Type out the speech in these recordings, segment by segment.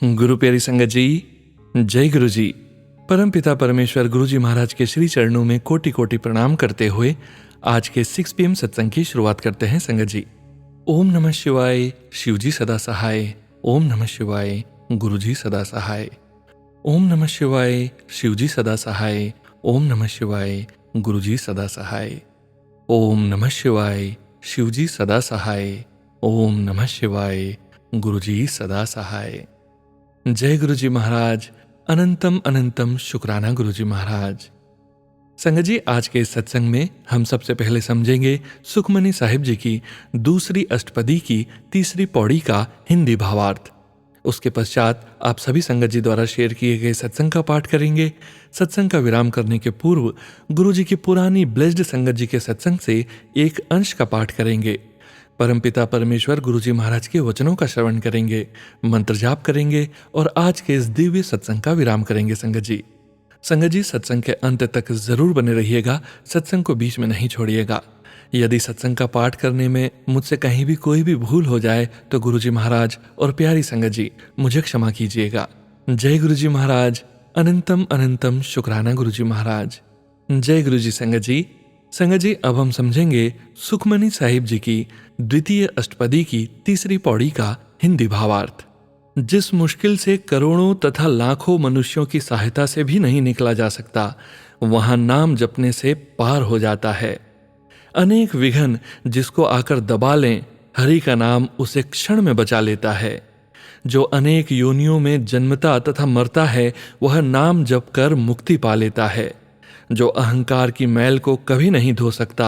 गुरु प्यारी संगत जी, जय गुरु जी। परम पिता परमेश्वर गुरु जी महाराज के श्री चरणों में कोटि कोटि प्रणाम करते हुए आज के 6 PM सत्संग की शुरुआत करते हैं संगत जी। ओम नमः शिवाय, शिव जी सदा सहाय। ओम नमः शिवाय, गुरु जी सदा सहाय। ओम नमः शिवाय, शिव जी सदा सहाय। ओम नमः शिवाय, गुरु जी सदा सहाय। ओम नमः शिवाय, शिव जी सदा सहाय। ओम नमः शिवाय, गुरु जी सदा सहाय। जय गुरु जी महाराज, अनंतम अनंतम शुक्राना गुरु जी महाराज। संगत जी, आज के इस सत्संग में हम सबसे पहले समझेंगे सुखमनी साहिब जी की दूसरी अष्टपदी की तीसरी पौड़ी का हिंदी भावार्थ। उसके पश्चात आप सभी संगत जी द्वारा शेयर किए गए सत्संग का पाठ करेंगे। सत्संग का विराम करने के पूर्व गुरु जी की पुरानी ब्लेस्ड संगत जी के सत्संग से एक अंश का पाठ करेंगे। परमपिता परमेश्वर गुरु जी महाराज के वचनों का श्रवण करेंगे, मंत्र जाप करेंगे और आज के इस दिव्य सत्संग का विराम करेंगे। संगत जी सत्संग के अंत तक जरूर बने रहिएगा, सत्संग को बीच में नहीं छोड़िएगा। यदि सत्संग का पाठ करने में मुझसे कहीं भी कोई भी भूल हो जाए तो गुरु जी महाराज और प्यारी संगत जी मुझे क्षमा कीजिएगा। जय गुरु जी महाराज, अनंतम अनंतम शुक्राना गुरु जी महाराज। जय गुरु जी। संगत जी, अब हम समझेंगे सुखमनी साहिब जी की द्वितीय अष्टपदी की तीसरी पौड़ी का हिंदी भावार्थ। जिस मुश्किल से करोड़ों तथा लाखों मनुष्यों की सहायता से भी नहीं निकला जा सकता, वहां नाम जपने से पार हो जाता है। अनेक विघ्न जिसको आकर दबा लें, हरि का नाम उसे क्षण में बचा लेता है। जो अनेक योनियों में जन्मता तथा मरता है, वह नाम जप कर मुक्ति पा लेता है। जो अहंकार की मैल को कभी नहीं धो सकता,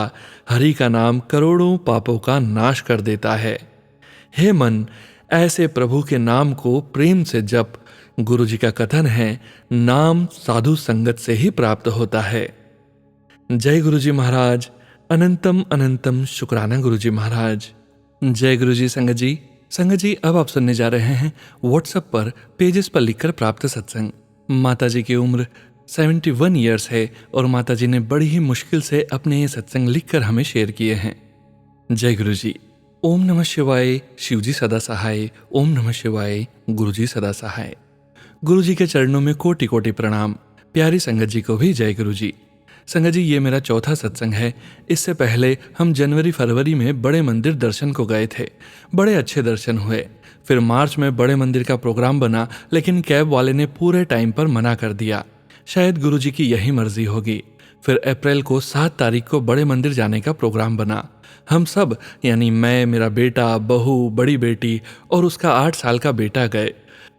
हरि का नाम करोड़ों पापों का नाश कर देता है। हे मन, ऐसे प्रभु के नाम को प्रेम से जप। गुरु जी का कथन है, नाम साधु संगत से ही प्राप्त होता है। जय गुरु जी महाराज, अनंतम अनंतम शुक्राना गुरु जी महाराज। जय गुरु जी। संगत जी, अब आप सुनने जा रहे हैं व्हाट्सएप पर पेजेस पर लिखकर प्राप्त सत्संग। माता जी की उम्र 71 ईयर्स है और माता जी ने बड़ी ही मुश्किल से अपने ये सत्संग लिखकर हमें शेयर किए हैं। जय गुरु जी। ओम नमः शिवाय, शिव जी सदा सहाय। ओम नमः शिवाय, गुरु जी सदा सहाय। गुरु जी के चरणों में कोटि कोटि प्रणाम। प्यारी संगत जी को भी जय गुरु जी। संगत जी, ये मेरा चौथा सत्संग है। इससे पहले हम जनवरी फरवरी में बड़े मंदिर दर्शन को गए थे। बड़े अच्छे दर्शन हुए। फिर मार्च में बड़े मंदिर का प्रोग्राम बना, लेकिन कैब वाले ने पूरे टाइम पर मना कर दिया। शायद गुरु जी की यही मर्जी होगी। फिर अप्रैल को 7 तारीख को बड़े मंदिर जाने का प्रोग्राम बना। हम सब, यानी मैं, मेरा बेटा, बहू, बड़ी बेटी और उसका 8 साल का बेटा गए।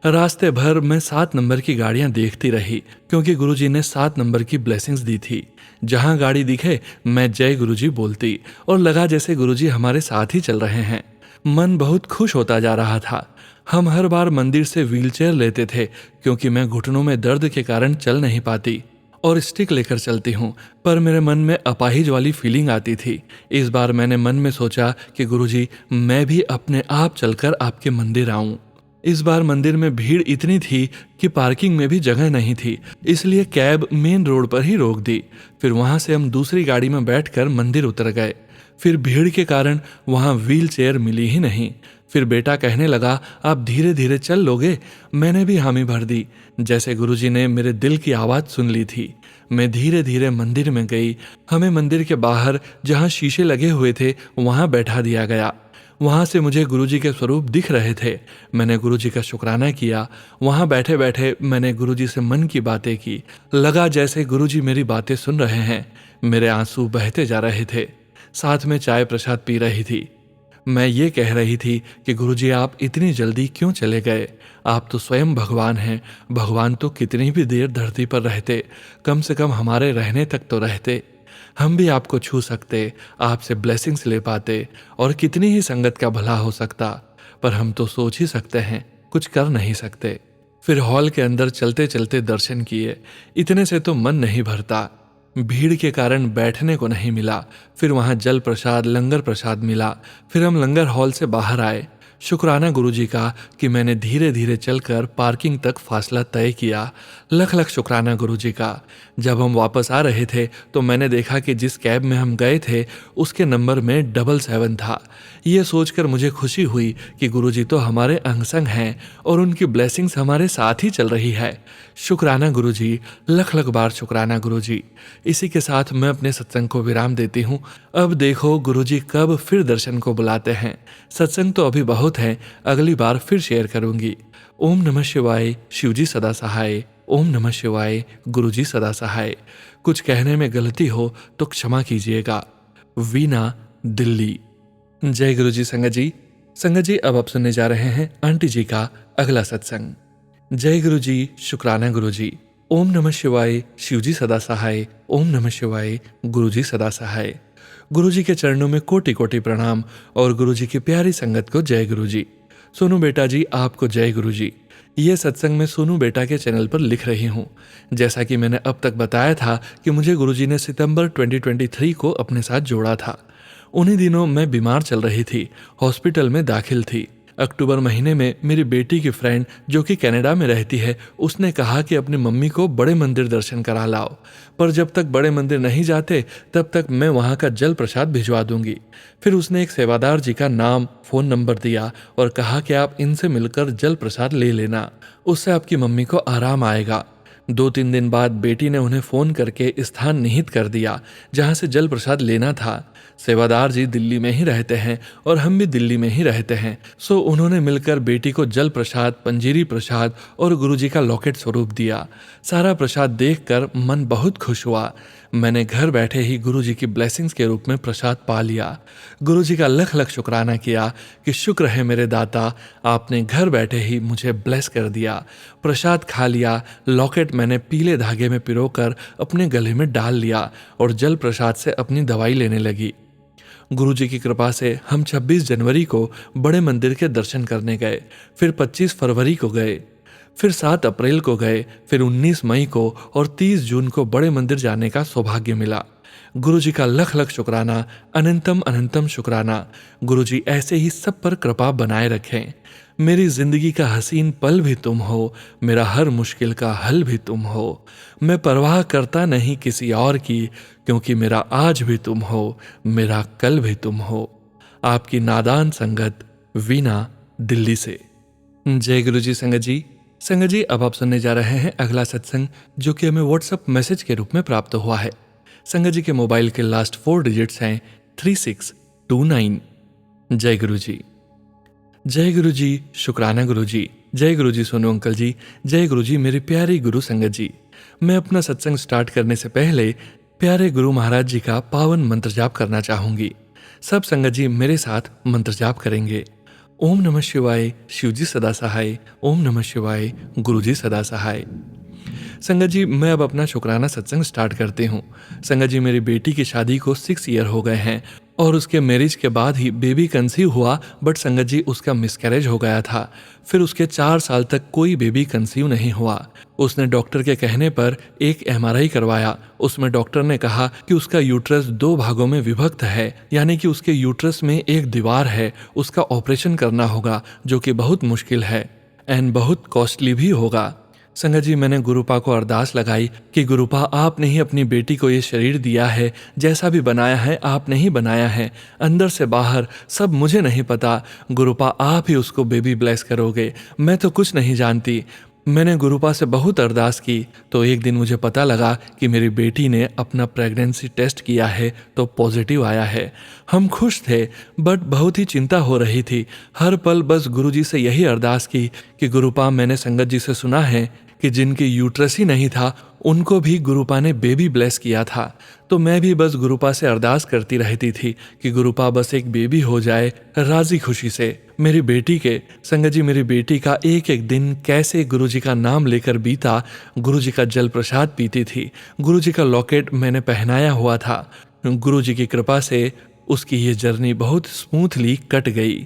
रास्ते भर मैं 7 नंबर की गाड़ियां देखती रही, क्योंकि गुरुजी ने 7 नंबर की ब्लेसिंग्स दी थी। जहां गाड़ी दिखे मैं जय गुरुजी बोलती और लगा जैसे गुरुजी हमारे साथ ही चल रहे हैं। मन बहुत खुश होता जा रहा था। हम हर बार मंदिर से व्हीलचेयर लेते थे, क्योंकि मैं घुटनों में दर्द के कारण चल नहीं पाती और स्टिक लेकर चलती हूँ, पर मेरे मन में अपाहिज वाली फीलिंग आती थी। इस बार मैंने मन में सोचा कि गुरुजी, मैं भी अपने आप चलकर आपके मंदिर आऊं। इस बार मंदिर में भीड़ इतनी थी कि पार्किंग में भी जगह नहीं थी, इसलिए कैब मेन रोड पर ही रोक दी। फिर वहां से हम दूसरी गाड़ी में बैठकर मंदिर उतर गए। फिर भीड़ के कारण वहां व्हील चेयर मिली ही नहीं। फिर बेटा कहने लगा, आप धीरे धीरे चल लोगे। मैंने भी हामी भर दी। जैसे गुरुजी ने मेरे दिल की आवाज़ सुन ली थी। मैं धीरे धीरे मंदिर में गई। हमें मंदिर के बाहर जहाँ शीशे लगे हुए थे वहाँ बैठा दिया गया। वहाँ से मुझे गुरुजी के स्वरूप दिख रहे थे। मैंने गुरुजी का शुक्राना किया। वहाँ बैठे बैठे मैंने गुरुजी से मन की बातें की। लगा जैसे गुरुजी मेरी बातें सुन रहे हैं। मेरे आंसू बहते जा रहे थे। साथ में चाय प्रसाद पी रही थी। मैं ये कह रही थी कि गुरुजी, आप इतनी जल्दी क्यों चले गए? आप तो स्वयं भगवान हैं। भगवान तो कितनी भी देर धरती पर रहते, कम से कम हमारे रहने तक तो रहते। हम भी आपको छू सकते, आपसे ब्लेसिंग्स ले पाते और कितनी ही संगत का भला हो सकता। पर हम तो सोच ही सकते हैं, कुछ कर नहीं सकते। फिर हॉल के अंदर चलते चलते दर्शन किए। इतने से तो मन नहीं भरता। भीड़ के कारण बैठने को नहीं मिला। फिर वहाँ जल प्रसाद, लंगर प्रसाद मिला। फिर हम लंगर हॉल से बाहर आए। शुक्राना गुरुजी का कि मैंने धीरे धीरे चलकर पार्किंग तक फासला तय किया। लख लख शुक्राना गुरुजी का। जब हम वापस आ रहे थे तो मैंने देखा कि जिस कैब में हम गए थे उसके नंबर में 77 था। यह सोचकर मुझे खुशी हुई कि गुरुजी तो हमारे अंग संग हैं और उनकी ब्लेसिंग्स हमारे साथ ही चल रही है। शुक्राना गुरुजी, लख लख बार शुक्राना गुरुजी। इसी के साथ मैं अपने सत्संग को विराम देती हूँ। अब देखो गुरुजी कब फिर दर्शन को बुलाते हैं। सत्संग तो अभी बहुत है, अगली बार फिर शेयर करूंगी। ओम नमः शिवाय, शिवजी सदा सहाय। ओम नमः शिवाय, गुरुजी सदा सहाय। कुछ कहने में गलती हो तो क्षमा कीजिएगा। वीना, दिल्ली। जय गुरुजी संगत जी। संगत जी, अब आप सुनने जा रहे हैं आंटी जी का अगला सत्संग। जय गुरुजी, शुक्राना गुरुजी। ओम नमः शिवाय, शिवजी सदा सहाय। ओम नमः शिवाय, गुरुजी सदा सहाय। गुरुजी के चरणों में कोटि कोटि प्रणाम और गुरुजी की प्यारी संगत को जय गुरुजी। सोनू बेटा जी, आपको जय गुरुजी। ये सत्संग मैं सोनू बेटा के चैनल पर लिख रही हूँ। जैसा कि मैंने अब तक बताया था कि मुझे गुरुजी ने सितंबर 2023 को अपने साथ जोड़ा था। उन्हीं दिनों मैं बीमार चल रही थी, हॉस्पिटल में दाखिल थी। अक्टूबर महीने में मेरी बेटी की फ्रेंड जो कि कनाडा में रहती है, उसने कहा कि अपनी मम्मी को बड़े मंदिर दर्शन करा लाओ, पर जब तक बड़े मंदिर नहीं जाते तब तक मैं वहाँ का जल प्रसाद भिजवा दूंगी। फिर उसने एक सेवादार जी का नाम, फ़ोन नंबर दिया और कहा कि आप इनसे मिलकर जल प्रसाद ले लेना, उससे आपकी मम्मी को आराम आएगा। 2-3 दिन बाद बेटी ने उन्हें फ़ोन करके स्थान निहित कर दिया जहाँ से जल प्रसाद लेना था। सेवादार जी दिल्ली में ही रहते हैं और हम भी दिल्ली में ही रहते हैं, सो उन्होंने मिलकर बेटी को जल प्रसाद, पंजीरी प्रसाद और गुरुजी का लॉकेट स्वरूप दिया। सारा प्रसाद देखकर मन बहुत खुश हुआ। मैंने घर बैठे ही गुरुजी की ब्लेसिंग्स के रूप में प्रसाद पा लिया। गुरुजी का लख लख शुक्राना किया कि शुक्र है मेरे दाता, आपने घर बैठे ही मुझे ब्लेस कर दिया। प्रसाद खा लिया। लॉकेट मैंने पीले धागे में पिरोकर अपने गले में डाल लिया और जल प्रसाद से अपनी दवाई लेने लगी। गुरुजी की कृपा से हम 26 जनवरी को बड़े मंदिर के दर्शन करने गए, फिर 25 फरवरी को गए, फिर 7 अप्रैल को गए, फिर 19 मई को और 30 जून को बड़े मंदिर जाने का सौभाग्य मिला। गुरुजी का लख लख शुक्राना, अनंतम अनंतम शुक्राना। गुरुजी ऐसे ही सब पर कृपा बनाए रखें। मेरी जिंदगी का हसीन पल भी तुम हो, मेरा हर मुश्किल का हल भी तुम हो। मैं परवाह करता नहीं किसी और की, क्योंकि मेरा आज भी तुम हो, मेरा कल भी तुम हो। आपकी नादान संगत, वीना, दिल्ली से। जय गुरुजी संगत जी। संगत जी, अब आप सुनने जा रहे हैं अगला सत्संग जो कि हमें व्हाट्सएप मैसेज के रूप में प्राप्त हुआ है। संगत जी के मोबाइल के लास्ट 4 डिजिट्स हैं 3629। जय गुरुजी। जय गुरुजी, शुक्राना गुरुजी। जय गुरुजी सोनू अंकल जी। जय गुरुजी मेरी प्यारी गुरु संगत जी। मैं अपना सत्संग स्टार्ट करने से पहले प्यारे गुरु महाराज जी का पावन मंत्र जाप करना चाहूंगी। सब संगत जी मेरे साथ मंत्र जाप करेंगे। ओम नमः शिवाय, शिवजी सदा सहाय। ओम नमः शिवाय, गुरुजी सदा सहाय। संगत जी, मैं अब अपना शुक्राना सत्संग स्टार्ट करती हूँ। संगत जी, मेरी बेटी की शादी को 6 ईयर हो गए हैं और उसके मैरिज के बाद ही बेबी कंसीव हुआ, बट संगत जी उसका मिसकैरेज हो गया था। फिर उसके 4 साल तक कोई बेबी कंसीव नहीं हुआ। उसने डॉक्टर के कहने पर एक MRI करवाया। उसमें डॉक्टर ने कहा कि उसका यूट्रस 2 भागों में विभक्त है, यानी कि उसके यूट्रस में एक दीवार है, उसका ऑपरेशन करना होगा, जो कि बहुत मुश्किल है एंड बहुत कॉस्टली भी होगा। संगत जी, मैंने गुरुपा को अरदास लगाई कि गुरुपा, आपने ही अपनी बेटी को ये शरीर दिया है, जैसा भी बनाया है आपने ही बनाया है, अंदर से बाहर सब मुझे नहीं पता। गुरुपा, आप ही उसको बेबी ब्लेस करोगे, मैं तो कुछ नहीं जानती। मैंने गुरुपा से बहुत अरदास की तो एक दिन मुझे पता लगा कि मेरी बेटी ने अपना प्रेगनेंसी टेस्ट किया है तो पॉजिटिव आया है। हम खुश थे, बट बहुत ही चिंता हो रही थी। हर पल बस गुरुजी से यही अरदास की कि गुरुपा, मैंने संगत जी से सुना है कि जिनके यूट्रस ही नहीं था उनको भी गुरुपा ने बेबी ब्लेस किया था। तो मैं भी बस गुरुपा से अरदास करती रहती थी कि गुरुपा बस एक बेबी हो जाए राजी खुशी से। मेरी बेटी के, संगत जी, मेरी बेटी का एक एक दिन कैसे गुरुजी का नाम लेकर बीता। गुरुजी का जल प्रसाद पीती थी, गुरुजी का लॉकेट मैंने पहनाया हुआ था। गुरुजी की कृपा से उसकी ये जर्नी बहुत स्मूथली कट गई।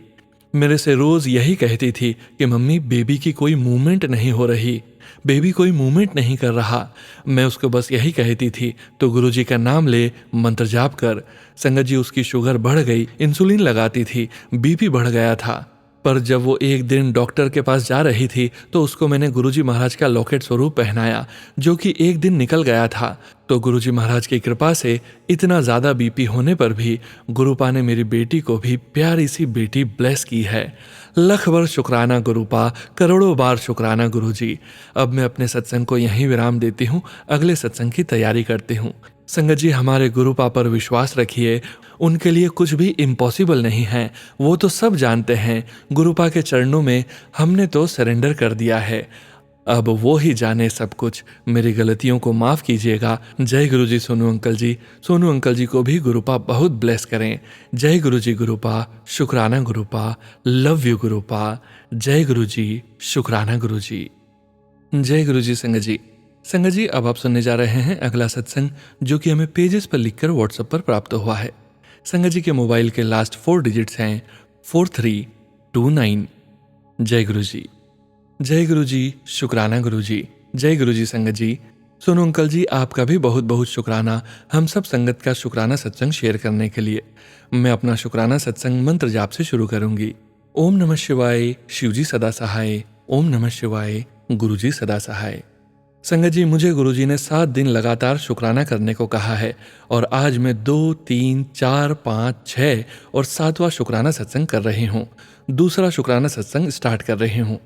मेरे से रोज यही कहती थी कि मम्मी, बेबी की कोई मूवमेंट नहीं हो रही, बेबी कोई मूवमेंट नहीं कर रहा। मैं उसको बस यही कहती थी तो गुरुजी का नाम ले, मंत्र जाप कर। संगत जी, उसकी शुगर बढ़ गई, इंसुलिन लगाती थी, BP बढ़ गया था। पर जब वो एक दिन डॉक्टर के पास जा रही थी तो उसको मैंने गुरुजी महाराज का लॉकेट स्वरूप पहनाया, जो कि एक दिन निकल गया था। तो गुरुजी महाराज की कृपा से इतना ज़्यादा बीपी होने पर भी गुरुपा ने मेरी बेटी को भी प्यारी सी बेटी ब्लेस की है। लख बार शुक्राना गुरुपा, करोड़ों बार शुक्राना गुरुजी। अब मैं अपने सत्संग को यहीं विराम देती हूँ, अगले सत्संग की तैयारी करती हूँ। संगत जी, हमारे गुरुपा पर विश्वास रखिए, उनके लिए कुछ भी इम्पॉसिबल नहीं है, वो तो सब जानते हैं। गुरुपा के चरणों में हमने तो सरेंडर कर दिया है, अब वो ही जाने सब कुछ। मेरी गलतियों को माफ़ कीजिएगा। जय गुरु जी सोनू अंकल जी। सोनू अंकल जी को भी गुरुपा बहुत ब्लेस करें। जय गुरु जी गुरुपा, शुक्राना गुरुपा, लव यू गुरुपा। जय गुरु जी, शुक्राना गुरु जी। जय गुरु जी संगत जी। संगत जी, अब आप सुनने जा रहे हैं अगला सत्संग, जो कि हमें पेजेस पर लिखकर व्हाट्सएप पर प्राप्त हुआ है। संगत जी के मोबाइल के लास्ट 4 डिजिट्स हैं 4329। जय गुरु जी। जय गुरु जी, शुक्राना गुरु जी। जय गुरु जी संगत जी। सोनू अंकल जी, आपका भी बहुत बहुत शुक्राना हम सब संगत का शुक्राना सत्संग शेयर करने के लिए। मैं अपना शुक्राना सत्संग मंत्र जाप से शुरू करूंगी। ओम नमः शिवाय, शिवजी सदा सहाय। ओम नमः शिवाय, गुरुजी सदा सहाय। संगत जी, मुझे गुरुजी ने 7 दिन लगातार शुक्राना करने को कहा है और आज मैं 2, 3, 4, 5, 6 और 7वां शुक्राना सत्संग कर रही हूँ। दूसरा शुक्राना सत्संग स्टार्ट कर रही हूँ।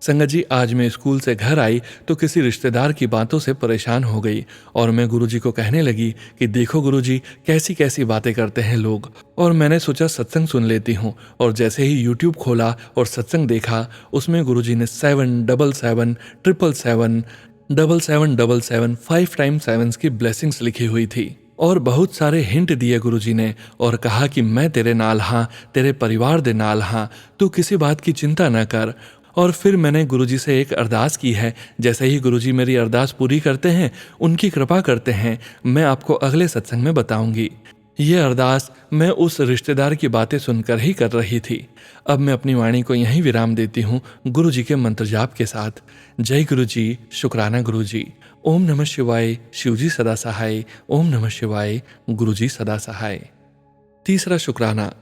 संगत जी, आज मैं स्कूल से घर आई तो किसी रिश्तेदार की बातों से परेशान हो गई और मैं गुरुजी को कहने लगी कि देखो गुरुजी, कैसी कैसी बातें करते हैं लोग। और मैंने सोचा सत्संग सुन लेती हूँ, और जैसे ही यूट्यूब खोला और सत्संग देखा, उसमें गुरुजी ने 777 777 7777 5 टाइम्स 7 की ब्लेसिंग्स लिखी हुई थी और बहुत सारे हिंट दिए गुरुजी ने और कहा कि मैं तेरे नाल हाँ, तेरे परिवार दे नाल हाँ, तू किसी बात की चिंता न कर। और फिर मैंने गुरुजी से एक अरदास की है। जैसे ही गुरुजी मेरी अरदास पूरी करते हैं, उनकी कृपा करते हैं, मैं आपको अगले सत्संग में बताऊंगी। ये अरदास मैं उस रिश्तेदार की बातें सुनकर ही कर रही थी। अब मैं अपनी वाणी को यहीं विराम देती हूँ गुरुजी के मंत्र जाप के साथ। जय गुरु जी, शुक्राना गुरु जी। ओम नमः शिवाय, शिवजी सदा सहाय। ओम नमः शिवाय, गुरुजी सदा सहाय। तीसरा शुक्राना।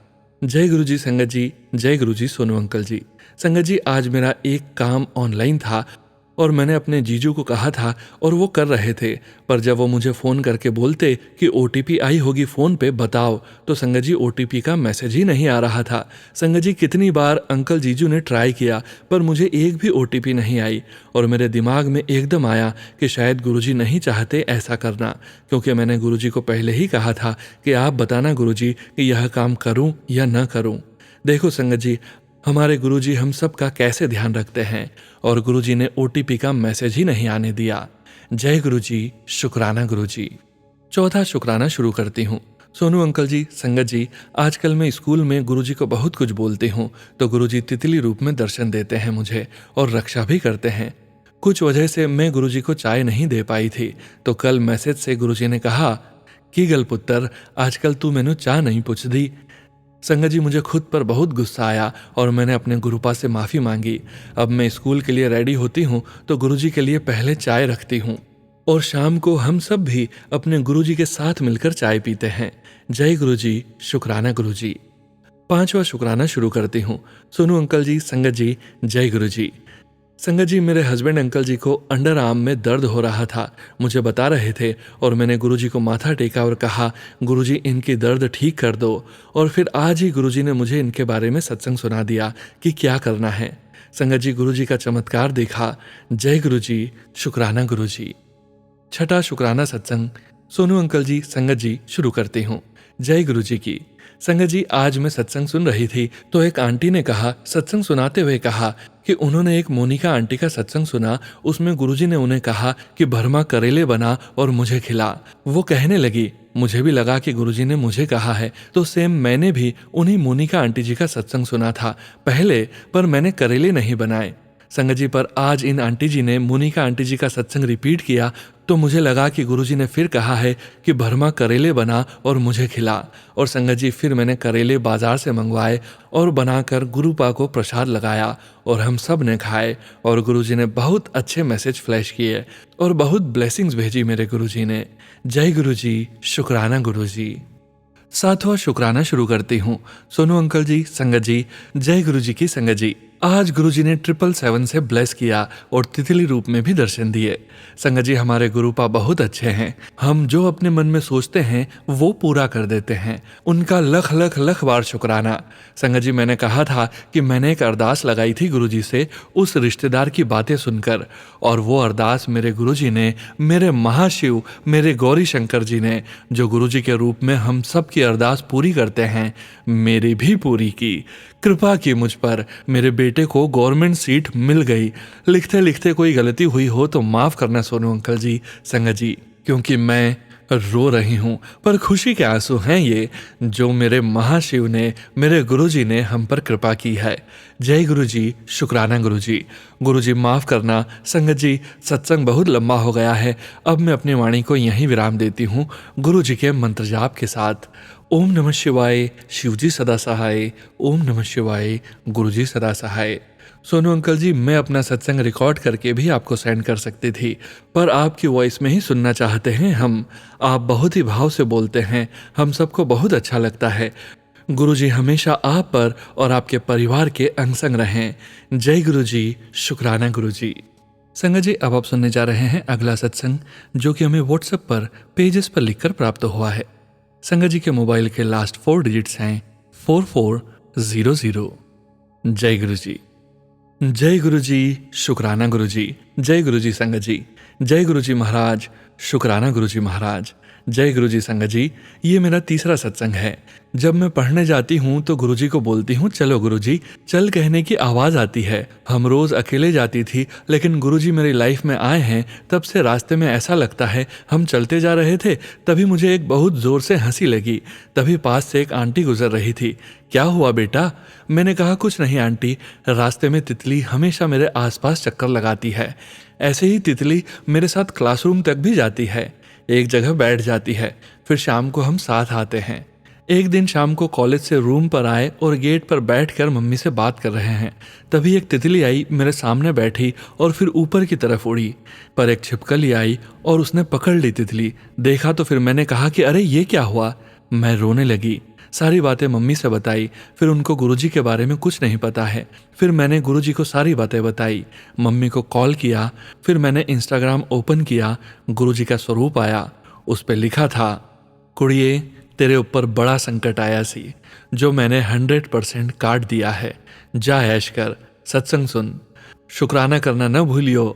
जय गुरु जी संगत जी। जय गुरु जी सोनू अंकल जी। संगत जी, आज मेरा एक काम ऑनलाइन था और मैंने अपने जीजू को कहा था और वो कर रहे थे, पर जब वो मुझे फ़ोन करके बोलते कि ओटीपी आई होगी फ़ोन पे बताओ, तो संगत जी ओटीपी का मैसेज ही नहीं आ रहा था। संगत जी, कितनी बार अंकल जीजू ने ट्राई किया पर मुझे एक भी ओटीपी नहीं आई और मेरे दिमाग में एकदम आया कि शायद गुरुजी नहीं चाहते ऐसा करना, क्योंकि मैंने गुरुजी को पहले ही कहा था कि आप बताना गुरुजी कि यह काम करूं या न करूं। देखो संगत जी, हमारे गुरुजी हम सब का कैसे ध्यान रखते हैं और गुरुजी ने ओटीपी का मैसेज ही नहीं आने दिया। जय गुरुजी, शुक्राना गुरुजी। चौथा शुक्राना शुरू करती हूँ। सोनू अंकल जी, संगत जी, आजकल मैं स्कूल में गुरुजी को बहुत कुछ बोलती हूँ तो गुरुजी तितली रूप में दर्शन देते हैं मुझे और रक्षा भी करते हैं। कुछ वजह से मैं गुरुजी को चाय नहीं दे पाई थी, तो कल मैसेज से गुरुजी ने कहा कि गल पुत्र, आजकल तू मैनू चाह नहीं पुछदी। संगत जी, मुझे खुद पर बहुत गुस्सा आया और मैंने अपने गुरुपा से माफ़ी मांगी। अब मैं स्कूल के लिए रेडी होती हूँ तो गुरुजी के लिए पहले चाय रखती हूँ और शाम को हम सब भी अपने गुरुजी के साथ मिलकर चाय पीते हैं। जय गुरुजी, शुक्राना गुरुजी। पांचवा शुक्राना शुरू करती हूँ। सोनू अंकल जी, संगत जी, जय गुरुजी। संगत जी, मेरे हस्बैंड अंकल जी को अंडर आर्म में दर्द हो रहा था, मुझे बता रहे थे और मैंने गुरुजी को माथा टेका और कहा गुरुजी इनकी दर्द ठीक कर दो। और फिर आज ही गुरुजी ने मुझे इनके बारे में सत्संग सुना दिया कि क्या करना है। संगत जी, गुरुजी का चमत्कार देखा। जय गुरुजी, शुक्राना गुरुजी। छठा शुक्राना सत्संग। सोनू अंकल जी, संगत जी, शुरू करती हूँ। जय गुरुजी की। संगत जी, आज मैं सत्संग सुन रही थी तो एक आंटी ने कहा, सत्संग सुनाते हुए कहा कि उन्होंने एक मोनिका आंटी का सत्संग सुना, उसमें गुरुजी ने उन्हें कहा कि भरमा करेले बना और मुझे खिला। वो कहने लगी, मुझे भी लगा कि गुरुजी ने मुझे कहा है, तो सेम मैंने भी उन्हीं मोनिका आंटी जी का सत्संग सुना था पहले, पर मैंने करेले नहीं बनाए। संगत जी, पर आज इन आंटी जी ने मोनिका आंटी जी का सत्संग रिपीट किया तो मुझे लगा कि गुरुजी ने फिर कहा है कि भरमा करेले बना और मुझे खिला। और संगत जी, फिर मैंने करेले बाजार से मंगवाए और बनाकर गुरुपा को प्रसाद लगाया और हम सब ने खाए और गुरुजी ने बहुत अच्छे मैसेज फ्लैश किए और बहुत ब्लेसिंग्स भेजी मेरे गुरुजी ने। जय गुरुजी, शुक्राना गुरुजी। सातवां शुक्राना शुरू करती हूँ। सोनू अंकल जी, संगत जी, जय गुरु जी की संगत जी। आज गुरु जी ने 777 से ब्लेस किया और तितली रूप में भी दर्शन दिए। संगत जी, हमारे गुरुपा बहुत अच्छे हैं। हम जो अपने मन में सोचते हैं वो पूरा कर देते हैं। उनका लख लख लख बार शुक्राना। संगत जी, मैंने कहा था कि मैंने एक अरदास लगाई थी गुरु जी से उस रिश्तेदार की बातें सुनकर, और वो अरदास मेरे गुरु जी ने, मेरे महाशिव, मेरे गौरी शंकर जी ने, जो गुरु जी के रूप में हम सब की अरदास पूरी करते हैं, मेरी भी पूरी की। कृपा की मुझ पर। मेरे बेटे को गवर्नमेंट सीट मिल गई। लिखते लिखते कोई गलती हुई हो तो माफ करना सोनू अंकल जी, संगत जी, क्योंकि मैं रो रही हूं, पर खुशी के आंसू हैं ये, जो मेरे महाशिव ने, मेरे गुरुजी ने हम पर कृपा की है। जय गुरु जी, शुक्राना गुरुजी। गुरुजी माफ करना संगत जी, सत्संग बहुत लंबा हो गया है। अब मैं अपनी वाणी को यहीं विराम देती हूँ गुरु जी के मंत्र जाप के साथ। ओम नमः शिवाय, शिवजी सदा सहाय। ओम नमः शिवाय, गुरुजी सदा सहाय। सोनू अंकल जी, मैं अपना सत्संग रिकॉर्ड करके भी आपको सेंड कर सकती थी, पर आपकी वॉइस में ही सुनना चाहते हैं हम। आप बहुत ही भाव से बोलते हैं, हम सबको बहुत अच्छा लगता है। गुरुजी हमेशा आप पर और आपके परिवार के अंग संग रहें। जय गुरुजी, शुक्राना गुरुजी। संगत जी, अब आप सुनने जा रहे हैं अगला सत्संग, जो कि हमें व्हाट्सएप पर पेजेस पर लिखकर प्राप्त हुआ है। संगत जी के मोबाइल के लास्ट 4 डिजिट्स हैं 4400। जय गुरु जी। जय गुरु जी, शुक्राना गुरु जी। जय गुरु जी संगत जी। जय गुरु जी महाराज, शुक्राना गुरु जी महाराज। जय गुरु जी संगत जी। ये मेरा तीसरा सत्संग है। जब मैं पढ़ने जाती हूँ तो गुरुजी को बोलती हूँ, चलो गुरुजी, चल कहने की आवाज आती है। हम रोज अकेले जाती थी, लेकिन गुरुजी मेरी लाइफ में आए हैं तब से रास्ते में ऐसा लगता है, हम चलते जा रहे थे तभी मुझे एक बहुत जोर से हंसी लगी। तभी पास से एक आंटी गुजर रही थी। क्या हुआ बेटा? मैंने कहा, कुछ नहीं आंटी, रास्ते में तितली हमेशा मेरे आसपास चक्कर लगाती है। ऐसे ही तितली मेरे साथ क्लासरूम तक भी जाती है, एक जगह बैठ जाती है, फिर शाम को हम साथ आते हैं। एक दिन शाम को कॉलेज से रूम पर आए और गेट पर बैठकर मम्मी से बात कर रहे हैं, तभी एक तितली आई, मेरे सामने बैठी और फिर ऊपर की तरफ उड़ी। पर एक छिपकली आई और उसने पकड़ ली तितली। देखा तो फिर मैंने कहा कि अरे ये क्या हुआ? मैं रोने लगी। सारी बातें मम्मी से बताई। फिर उनको गुरुजी के बारे में कुछ नहीं पता है। फिर मैंने गुरुजी को सारी बातें बताई। मम्मी को कॉल किया। फिर मैंने इंस्टाग्राम ओपन किया। गुरुजी का स्वरूप आया। उस पर लिखा था, कुड़िए, तेरे ऊपर बड़ा संकट आया सी, जो मैंने 100% काट दिया है। जा ऐश कर, सत्संग सुन, शुक्राना करना न भूलियो।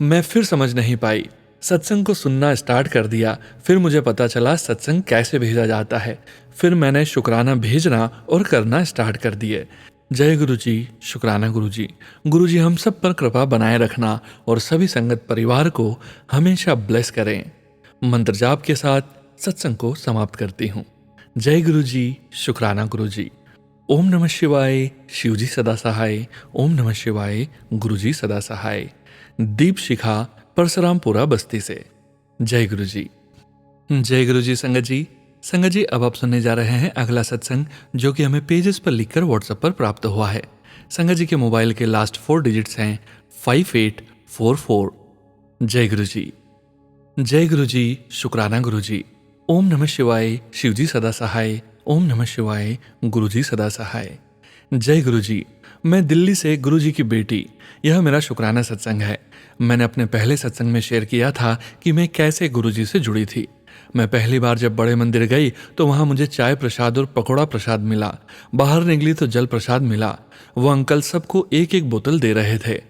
मैं फिर समझ नहीं पाई। सत्संग को सुनना स्टार्ट कर दिया। फिर मुझे पता चला सत्संग कैसे भेजा जाता है। फिर मैंने शुक्राना भेजना और करना स्टार्ट कर दिए। जय गुरु जी, शुक्राना गुरु जी। गुरु जी हम सब पर कृपा बनाए रखना और सभी संगत परिवार को हमेशा ब्लेस करें। मंत्र जाप के साथ सत्संग को समाप्त करती हूँ। जय गुरु जी, शुक्राना गुरु जी। ओम नमः शिवाय, शिवजी सदा सहाय। ओम नमः शिवाय, गुरु जी सदा सहाय। दीप शिखा, परशुरामपुरा बस्ती से। जय गुरु जी। जय गुरु जी संगत जी। संगत जी, अब आप सुनने जा रहे हैं अगला सत्संग, जो कि हमें पेजेस पर लिखकर व्हाट्सएप पर प्राप्त हुआ है। संगत जी के मोबाइल के लास्ट 4 डिजिट्स हैं 5844। जय गुरु जी। जय गुरु जी, शुक्राना गुरु जी। ओम नमः शिवाय, शिवजी सदा सहाय। ओम नमः शिवाय, गुरु जी सदा सहाय। जय गुरु जी। मैं दिल्ली से गुरु जी की बेटी। यह मेरा शुक्राना सत्संग है। मैंने अपने पहले सत्संग में शेयर किया था कि मैं कैसे गुरु जी से जुड़ी थी। मैं पहली बार जब बड़े मंदिर गई तो वहां मुझे चाय प्रसाद और पकौड़ा प्रसाद मिला। बाहर निकली तो जल प्रसाद मिला। वो अंकल सबको एक एक बोतल दे रहे थे।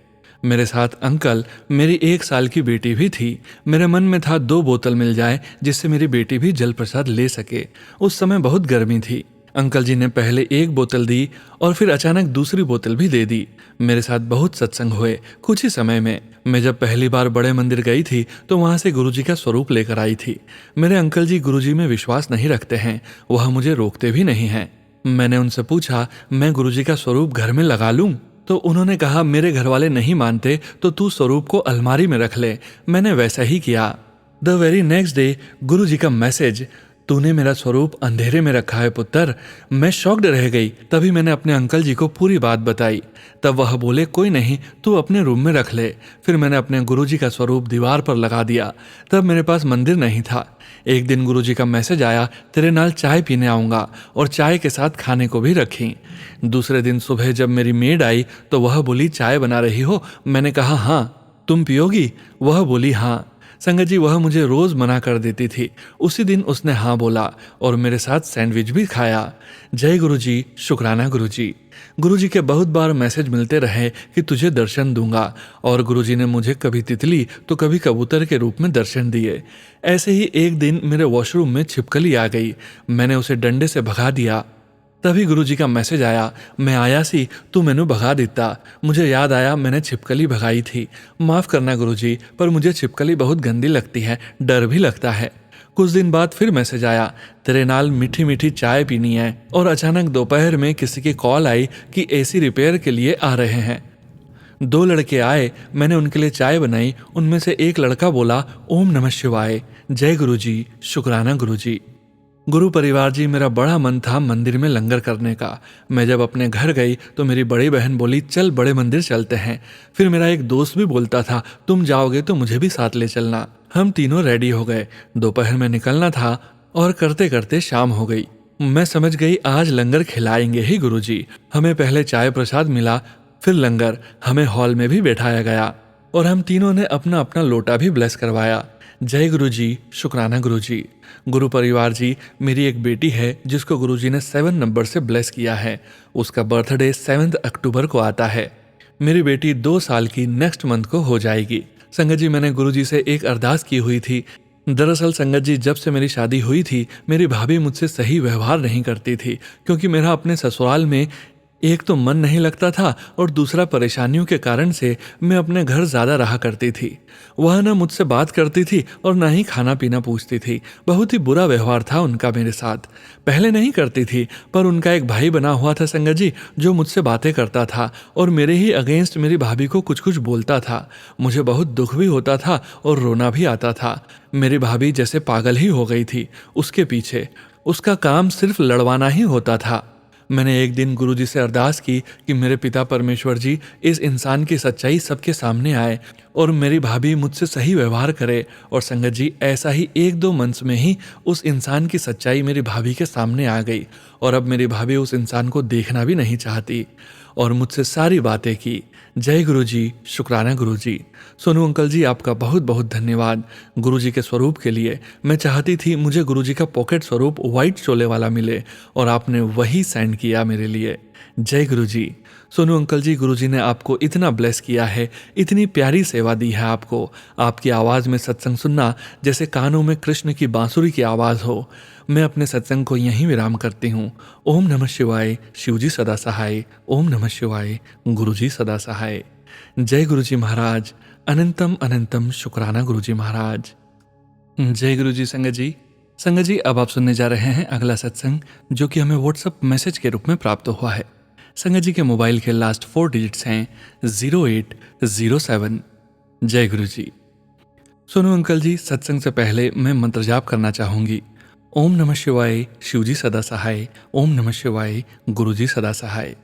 मेरे साथ अंकल, मेरी 1 साल की बेटी भी थी। मेरे मन में था 2 बोतल मिल जाए जिससे मेरी बेटी भी जल प्रसाद ले सके। उस समय बहुत गर्मी थी। अंकल जी ने पहले 1 बोतल दी और फिर अचानक दूसरी बोतल भी दे दी। मेरे साथ बहुत सत्संग हुए। कुछ ही समय में मैं जब पहली बार बड़े मंदिर गई थी तो वहां से गुरुजी का स्वरूप लेकर आई थी। मेरे अंकल जी गुरुजी में विश्वास नहीं रखते हैं, वह मुझे रोकते भी नहीं हैं। मैंने उनसे पूछा, मैं गुरुजी का स्वरूप घर में लगा लूं? तो उन्होंने कहा, मेरे घर वाले नहीं मानते तो तू स्वरूप को अलमारी में रख ले। मैंने वैसा ही किया। द वेरी नेक्स्ट डे गुरुजी का मैसेज, तूने मेरा स्वरूप अंधेरे में रखा है पुत्र। मैं शॉक्ड रह गई। तभी मैंने अपने अंकल जी को पूरी बात बताई। तब वह बोले, कोई नहीं, तू अपने रूम में रख ले। फिर मैंने अपने गुरुजी का स्वरूप दीवार पर लगा दिया। तब मेरे पास मंदिर नहीं था। एक दिन गुरुजी का मैसेज आया, तेरे नाल चाय पीने आऊँगा, और चाय के साथ खाने को भी रखी। दूसरे दिन सुबह जब मेरी मेड आई तो वह बोली, चाय बना रही हो? मैंने कहा हाँ। तुम पियोगी? वह बोली हाँ। संगत जी, वह मुझे रोज मना कर देती थी। उसी दिन उसने हाँ बोला और मेरे साथ सैंडविच भी खाया। जय गुरुजी, शुक्राना गुरुजी। गुरुजी के बहुत बार मैसेज मिलते रहे कि तुझे दर्शन दूंगा, और गुरुजी ने मुझे कभी तितली तो कभी कबूतर के रूप में दर्शन दिए। ऐसे ही एक दिन मेरे वॉशरूम में छिपकली आ गई। मैंने उसे डंडे से भगा दिया। तभी गुरुजी का मैसेज आया, मैं आया सी, तू मैनू भगा दिता। मुझे याद आया मैंने छिपकली भगाई थी। माफ़ करना गुरुजी, पर मुझे छिपकली बहुत गंदी लगती है, डर भी लगता है। कुछ दिन बाद फिर मैसेज आया, तेरे नाल मीठी मीठी चाय पीनी है। और अचानक दोपहर में किसी की कॉल आई कि एसी रिपेयर के लिए आ रहे हैं। 2 लड़के आए, मैंने उनके लिए चाय बनाई। उनमें से एक लड़का बोला, ओम नमः शिवाय। जय गुरुजी, शुक्राना गुरुजी। गुरु परिवार जी, मेरा बड़ा मन था मंदिर में लंगर करने का। मैं जब अपने घर गई तो मेरी बड़ी बहन बोली, चल बड़े मंदिर चलते हैं। फिर मेरा एक दोस्त भी बोलता था, तुम जाओगे तो मुझे भी साथ ले चलना। हम तीनों रेडी हो गए। दोपहर में निकलना था और करते करते शाम हो गई। मैं समझ गई आज लंगर खिलाएंगे ही गुरुजी। हमें पहले चाय प्रसाद मिला, फिर लंगर। हमें हॉल में भी बैठाया गया और हम तीनों ने अपना अपना लोटा भी ब्लेस करवाया। जय गुरुजी, शुक्राना गुरुजी। गुरु परिवार जी, मेरी एक बेटी है जिसको गुरुजी ने 7 नंबर से ब्लेस किया है। उसका बर्थडे 7 अक्टूबर को आता है। मेरी बेटी 2 साल की नेक्स्ट मंथ को हो जाएगी। संगत जी, मैंने गुरुजी से एक अरदास की हुई थी। दरअसल संगत जी, जब से मेरी शादी हुई थी मेरी भाभी मुझसे सही व्यवहार नहीं करती थी, क्योंकि मेरा अपने ससुराल में एक तो मन नहीं लगता था और दूसरा परेशानियों के कारण से मैं अपने घर ज़्यादा रहा करती थी। वह न मुझसे बात करती थी और ना ही खाना पीना पूछती थी। बहुत ही बुरा व्यवहार था उनका मेरे साथ। पहले नहीं करती थी, पर उनका एक भाई बना हुआ था संगत जी, जो मुझसे बातें करता था और मेरे ही अगेंस्ट मेरी भाभी को कुछ कुछ बोलता था। मुझे बहुत दुख भी होता था और रोना भी आता था। मेरी भाभी जैसे पागल ही हो गई थी उसके पीछे। उसका काम सिर्फ लड़वाना ही होता था। मैंने एक दिन गुरुजी से अरदास की कि मेरे पिता परमेश्वर जी, इस इंसान की सच्चाई सबके सामने आए और मेरी भाभी मुझसे सही व्यवहार करे। और संगत जी, ऐसा ही 1-2 मंथ्स में ही उस इंसान की सच्चाई मेरी भाभी के सामने आ गई और अब मेरी भाभी उस इंसान को देखना भी नहीं चाहती और मुझसे सारी बातें की। जय गुरुजी, शुक्राना गुरुजी। सोनू अंकल जी, आपका बहुत बहुत धन्यवाद गुरुजी के स्वरूप के लिए। मैं चाहती थी मुझे गुरुजी का पॉकेट स्वरूप वाइट चोले वाला मिले और आपने वही सेंड किया मेरे लिए। जय गुरुजी। सोनू अंकल जी, गुरुजी ने आपको इतना ब्लेस किया है, इतनी प्यारी सेवा दी है आपको। आपकी आवाज़ में सत्संग सुनना जैसे कानों में कृष्ण की बांसुरी की आवाज़ हो। मैं अपने सत्संग को यहीं विराम करती हूँ। ओम नमः शिवाय, शिवजी सदा सहाय। ओम नमः शिवाय, गुरुजी सदा सहाय। जय गुरुजी महाराज। अनंतम अनंतम शुक्राना गुरुजी महाराज। जय गुरुजी। संगत जी, संगत जी, अब आप सुनने जा रहे हैं अगला सत्संग, जो कि हमें व्हाट्सएप मैसेज के रूप में प्राप्त हुआ है। संगत जी के मोबाइल के लास्ट 4 डिजिट्स हैं 0807। जय गुरुजी। सोनू अंकल जी, सत्संग से पहले मैं मंत्र जाप करना चाहूंगी। ओम नमः शिवाय, शिवजी सदा सहाय। ओम नमः शिवाय, गुरुजी सदा सहाय।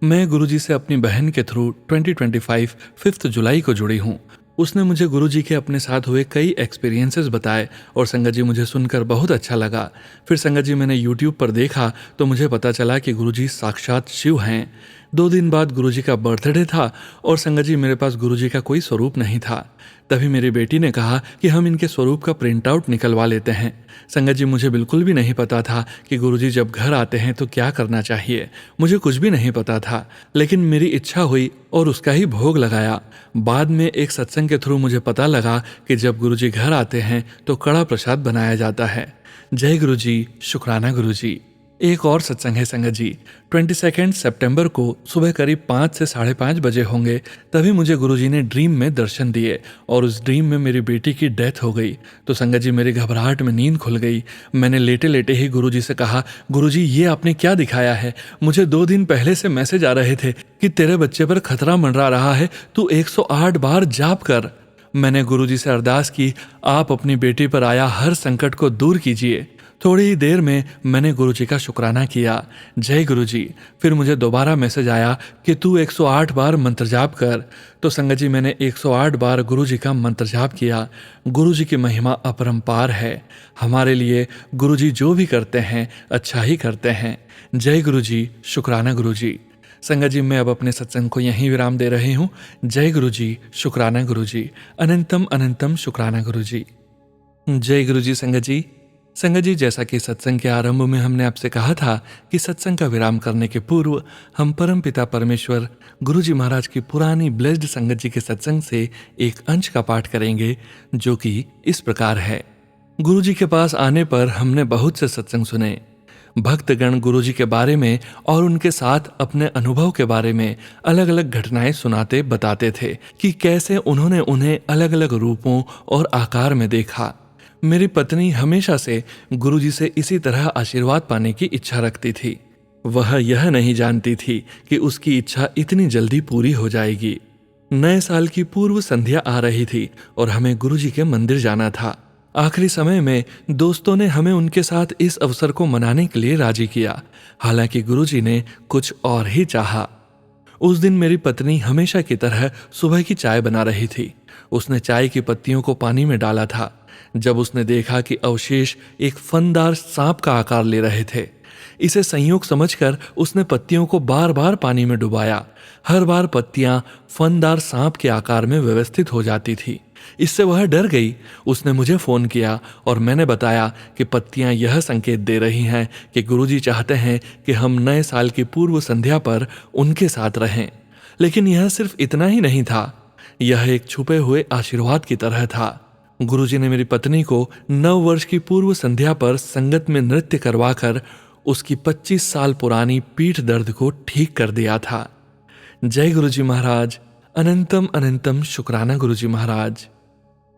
मैं गुरुजी से अपनी बहन के थ्रू 2025 5 जुलाई को जुड़ी हूँ। उसने मुझे गुरुजी के अपने साथ हुए कई एक्सपीरियंसेस बताए और संगत जी मुझे सुनकर बहुत अच्छा लगा। फिर संगत जी मैंने यूट्यूब पर देखा तो मुझे पता चला कि गुरुजी साक्षात शिव हैं। 2 दिन बाद गुरुजी का बर्थडे था और संगत जी मेरे पास गुरुजी का कोई स्वरूप नहीं था। तभी मेरी बेटी ने कहा कि हम इनके स्वरूप का प्रिंट आउट निकलवा लेते हैं। संगत जी, मुझे बिल्कुल भी नहीं पता था कि गुरुजी जब घर आते हैं तो क्या करना चाहिए। मुझे कुछ भी नहीं पता था, लेकिन मेरी इच्छा हुई और उसका ही भोग लगाया। बाद में एक सत्संग के थ्रू मुझे पता लगा कि जब गुरुजी घर आते हैं तो कड़ा प्रसाद बनाया जाता है। जय गुरुजी, शुक्राना गुरुजी। एक और सत्संग है संगत जी, 22 सितंबर को सुबह करीब 5 से 5:30 बजे होंगे। तभी मुझे गुरुजी ने ड्रीम में दर्शन दिए और उस ड्रीम में मेरी बेटी की डेथ हो गई। तो संगत जी, मेरी घबराहट में नींद खुल गई। मैंने लेटे लेटे ही गुरुजी से कहा, गुरुजी ये आपने क्या दिखाया है? मुझे 2 दिन पहले से मैसेज आ रहे थे कि तेरे बच्चे पर खतरा मंडरा रहा है, तू 108 बार जाप कर। मैंने गुरुजी से अरदास की, आप अपनी बेटी पर आया हर संकट को दूर कीजिए। थोड़ी ही देर में मैंने गुरुजी का शुक्राना किया, जय गुरुजी। फिर मुझे दोबारा मैसेज आया कि तू 108 बार मंत्र जाप कर। तो संगत जी मैंने 108 बार गुरुजी का मंत्र जाप किया। गुरुजी की महिमा अपरंपार है। हमारे लिए गुरुजी जो भी करते हैं अच्छा ही करते हैं। जय गुरुजी, शुक्राना गुरुजी। संगत जी मैं अब अपने सत्संग को यहीं विराम दे रही हूँ। जय गुरुजी, शुक्राना गुरुजी, अनंतम अनंतम शुक्राना गुरुजी। जय गुरुजी। संगत जी जैसा कि सत्संग के आरंभ में हमने आपसे कहा था कि सत्संग का विराम करने के पूर्व हम परम पिता परमेश्वर गुरुजी महाराज की पुरानी ब्लेस्ड संगत जी के सत्संग से एक अंश का पाठ करेंगे, जो कि इस प्रकार है। गुरुजी के पास आने पर हमने बहुत से सत्संग सुने। भक्तगण गुरुजी के बारे में और उनके साथ अपने अनुभव के बारे में अलग अलग घटनाएं सुनाते बताते थे कि कैसे उन्होंने उन्हें अलग अलग रूपों और आकार में देखा। मेरी पत्नी हमेशा से गुरुजी से इसी तरह आशीर्वाद पाने की इच्छा रखती थी। वह यह नहीं जानती थी कि उसकी इच्छा इतनी जल्दी पूरी हो जाएगी। नए साल की पूर्व संध्या आ रही थी और हमें गुरुजी के मंदिर जाना था। आखिरी समय में दोस्तों ने हमें उनके साथ इस अवसर को मनाने के लिए राजी किया, हालांकि गुरुजी ने कुछ और ही चाहा। उस दिन मेरी पत्नी हमेशा की तरह सुबह की चाय बना रही थी। उसने चाय की पत्तियों को पानी में डाला था। जब उसने देखा कि अवशेष एक फनदार सांप का आकार ले रहे थे, इसे संयोग समझकर उसने पत्तियों को बार बार पानी में डुबाया। हर बार पत्तियां फनदार सांप के आकार में व्यवस्थित हो जाती थी। इससे वह डर गई। उसने मुझे फोन किया और मैंने बताया कि पत्तियां यह संकेत दे रही हैं कि गुरुजी चाहते हैं कि हम नए साल की पूर्व संध्या पर उनके साथ रहें। लेकिन यह सिर्फ इतना ही नहीं था, यह एक छुपे हुए आशीर्वाद की तरह था। गुरुजी ने मेरी पत्नी को 9 वर्ष की पूर्व संध्या पर संगत में नृत्य करवाकर उसकी 25 साल पुरानी पीठ दर्द को ठीक कर दिया था। जय गुरुजी महाराज, अनंतम अनंतम शुक्राना गुरुजी महाराज।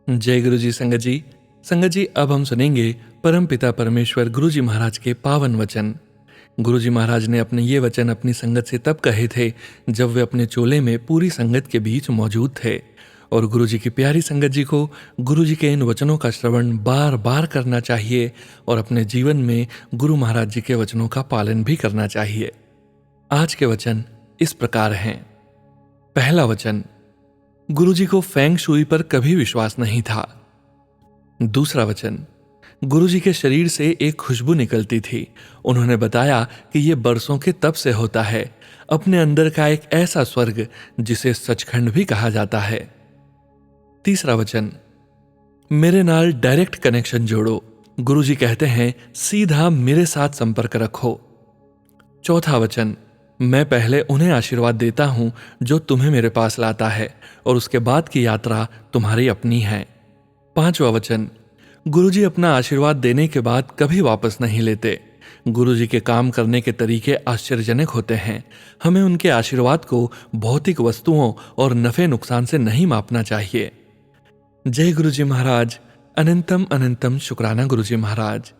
जय गुरुजी। संगत जी अब हम सुनेंगे परम पिता परमेश्वर गुरुजी महाराज के पावन वचन। गुरुजी महाराज ने अपने ये वचन अपनी संगत से तब कहे थे जब वे अपने चोले में पूरी संगत के बीच मौजूद थे, और गुरुजी की प्यारी संगत जी को गुरुजी के इन वचनों का श्रवण बार बार करना चाहिए और अपने जीवन में गुरु महाराज जी के वचनों का पालन भी करना चाहिए। आज के वचन इस प्रकार हैं। पहला वचन, गुरुजी को फेंग शुई पर कभी विश्वास नहीं था। दूसरा वचन, गुरुजी के शरीर से एक खुशबू निकलती थी। उन्होंने बताया कि यह बरसों के तप से होता है, अपने अंदर का एक ऐसा स्वर्ग जिसे सचखंड भी कहा जाता है। तीसरा वचन, मेरे नाल डायरेक्ट कनेक्शन जोड़ो। गुरुजी कहते हैं सीधा मेरे साथ संपर्क रखो। चौथा वचन, मैं पहले उन्हें आशीर्वाद देता हूं जो तुम्हें मेरे पास लाता है, और उसके बाद की यात्रा तुम्हारी अपनी है। पांचवा वचन, गुरुजी अपना आशीर्वाद देने के बाद कभी वापस नहीं लेते। गुरुजी के काम करने के तरीके आश्चर्यजनक होते हैं। हमें उनके आशीर्वाद को भौतिक वस्तुओं और नफे नुकसान से नहीं मापना चाहिए। जय गुरुजी महाराज, अनंतम अनंतम शुक्राना गुरुजी महाराज।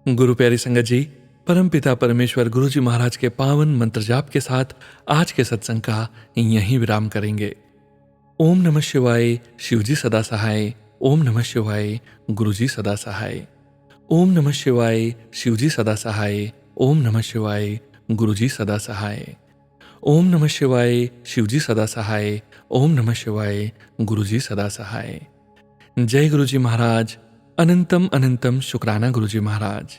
गुरु प्यारी संगत जी, परम पिता परमेश्वर गुरुजी महाराज के पावन मंत्र जाप के साथ आज के सत्संग का यहीं विराम करेंगे। ओम नमः शिवाय, शिवजी सदा सहाय। ओम नमः शिवाय, गुरुजी सदा सहाय। ओम नमः शिवाय, शिवजी सदा सहाय। ओम नमः शिवाय, गुरुजी सदा सहाय। ओम नमः शिवाय, शिवजी सदा सहाय। ओम नमः शिवाय, गुरुजी सदा सहाय। जय गुरुजी महाराज, अनंतम अनंतम शुक्राना गुरुजी महाराज।